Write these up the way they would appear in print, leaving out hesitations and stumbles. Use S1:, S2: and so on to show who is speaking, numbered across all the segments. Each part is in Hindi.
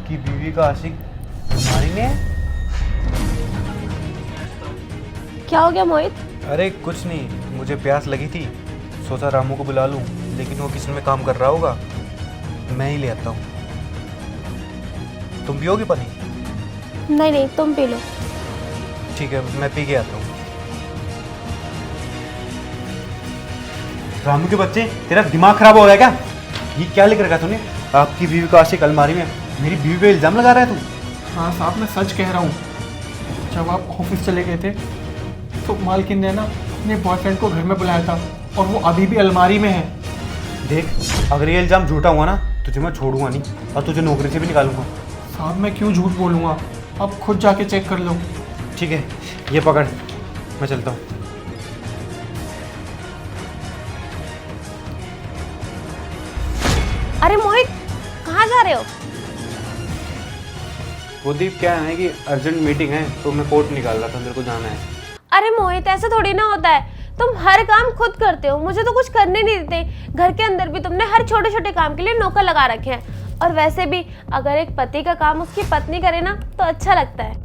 S1: आपकी बीवी का आशिक तुम्हारी ने?
S2: क्या हो गया मोहित?
S1: अरे कुछ नहीं, मुझे प्यास लगी थी, सोचा रामू को बुला लूं, लेकिन वो किचन में काम कर रहा होगा, मैं ही ले आता हूँ। तुम पियोगी पानी?
S2: नहीं नहीं, तुम पी लो।
S1: ठीक है, मैं पी के आता हूँ। रामू के बच्चे, तेरा दिमाग खराब हो गया क्या? ये क्या लिख रखा तूने? आपकी बीवी का आशिक अलमारी में? मेरी बीवी पे इल्जाम लगा रहा है तू?
S3: हाँ साहब, मैं सच कह रहा हूँ। जब आप ऑफिस चले गए थे तो मालकिन ने ना अपने बॉयफ्रेंड को घर में बुलाया था और वो अभी भी अलमारी में है।
S1: देख, अगर ये इल्जाम झूठा हुआ ना, तुझे मैं छोड़ूंगा नहीं और तुझे नौकरी से भी निकालूंगा।
S3: साहब मैं क्यों झूठ बोलूँगा, आप खुद जाके चेक कर लो।
S1: ठीक है, ये पकड़, मैं चलता हूँ।
S2: अरे मोहित, कहाँ जा रहे हो?
S1: कुलदीप, क्या है कि अर्जेंट मीटिंग है तो मैं कोर्ट निकाल रहा था, मेरे को जाना है।
S2: अरे मोहित, ऐसा थोड़ी ना होता है। तुम हर काम खुद करते हो, मुझे तो कुछ करने नहीं देते। घर के अंदर भी तुमने हर छोटे छोटे काम के लिए नौकर लगा रखे हैं। और वैसे भी अगर एक पति का काम उसकी पत्नी करे ना तो अच्छा लगता है।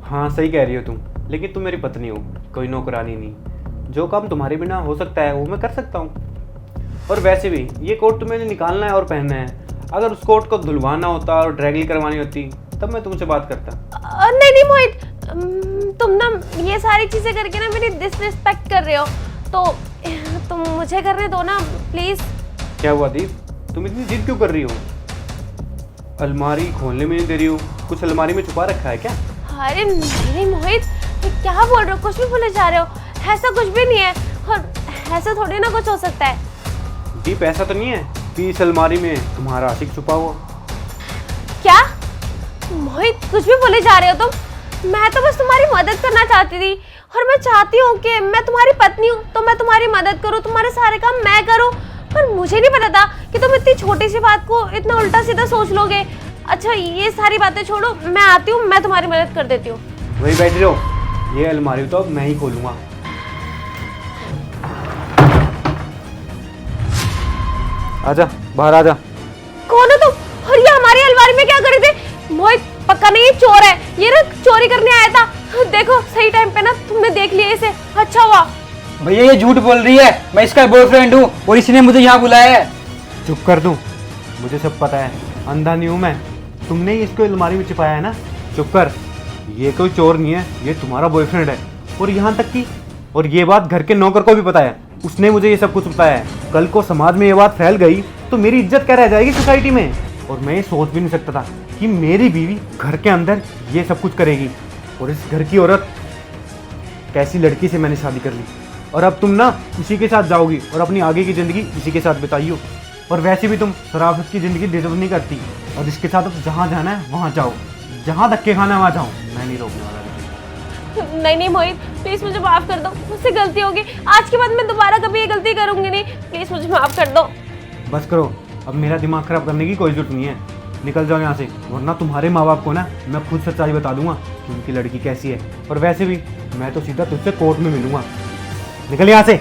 S1: हाँ सही कह रही हो तुम, लेकिन तुम मेरी पत्नी हो, कोई नौकरानी नहीं। जो काम तुम्हारे बिना हो सकता है वो मैं कर सकता हूँ। और वैसे भी ये कोट तुम्हें निकालना है और पहनना है। अगर उस कोट को धुलवाना होता और ड्रैगली करवानी होती तब मैं तुमसे बात करता।
S2: नहीं नहीं मोहित, तुम ना ये सारी चीजें करके ना मेरी डिसरिस्पेक्ट कर रहे हो। तो तुम मुझे करने दो ना प्लीज।
S1: क्या हुआ दीप, तुम इतनी जिद क्यों कर रही हो? अलमारी खोलने में नहीं दे रही हो? कुछ अलमारी में छुपा रखा है क्या?
S2: अरे नहीं मोहित, ये क्या बोल रहे हो? कुछ भी बोले जा रहे हो। ऐसा कुछ भी नहीं है और ऐसा थोड़ी ना कुछ हो सकता है।
S1: दीप, ऐसा तो नहीं है कि इस अलमारी में तुम्हारा आशिक छुपा हुआ?
S2: क्या मोहित, कुछ भी बोले जा रहे हो तुम? मैं तो बस तुम्हारी मदद करना चाहती थी और मैं चाहती हूँ कि मैं तुम्हारी पत्नी हूँ तो मैं तुम्हारी मदद करूँ, तुम्हारे सारे काम मैं करूँ। पर मुझे नहीं पता था कि तुम इतनी छोटी सी बात को इतना उल्टा सीधा सोच लोगे। अच्छा ये सारी बातें छोड़ो, मैं आती हूँ, मैं तुम्हारी मदद कर देती हूँ।
S1: वही बैठ रहो, ये अलमारी तो अब मैं ही खोलूंगा। आजा, बाहर आजा।
S2: कौन हो तुम और ये हमारी अलमारी में क्या कर रहे थे? मोहित, पक्का नहीं ये चोर है, ये ना चोरी करने आया था। देखो सही टाइम पे ना तुमने देख लिया इसे, अच्छा हुआ।
S4: भैया ये झूठ बोल रही है, मैं इसका बॉयफ्रेंड हूँ और इसने मुझे यहाँ बुलाया है।
S1: चुप कर दूं, मुझे सब पता है, अंधा नहीं हूं मैं। तुमने ही इसको अलमारी में छिपाया है ना? चुप कर, ये कोई चोर नहीं है, ये तुम्हारा बॉयफ्रेंड है। और यहाँ तक कि और ये बात घर के नौकर को भी पता है, उसने मुझे ये सब कुछ बताया है। कल को समाज में ये बात फैल गई तो मेरी इज्जत क्या रह जाएगी सोसाइटी में? और मैं ये सोच भी नहीं सकता था कि मेरी बीवी घर के अंदर ये सब कुछ करेगी। और इस घर की औरत, कैसी लड़की से मैंने शादी कर ली, और अब तुम ना इसी के साथ जाओगी और अपनी आगे की ज़िंदगी इसी के साथ बिताइयो। और वैसे भी तुम शराफत की ज़िंदगी डिजर्व नहीं करती, और इसके साथ अब जहाँ जाना है वहाँ जाओ, जहाँ धक्के खाना है वहाँ जाओ, मैं नहीं रोकने वाला।
S2: नहीं नहीं मोहित, प्लीज मुझे माफ कर दो, मुझसे गलती होगी। आज के बाद मैं दोबारा कभी ये गलती करूंगी नहीं, प्लीज मुझे माफ कर दो।
S1: बस करो, अब मेरा दिमाग खराब करने की कोई जरूरत नहीं है। निकल जाओ यहाँ से, वरना तुम्हारे माँ बाप को ना मैं खुद सच्चाई बता दूंगा कि उनकी लड़की कैसी है। और वैसे भी मैं तो सीधा तुझसे कोर्ट में मिलूंगा। निकल यहाँ से।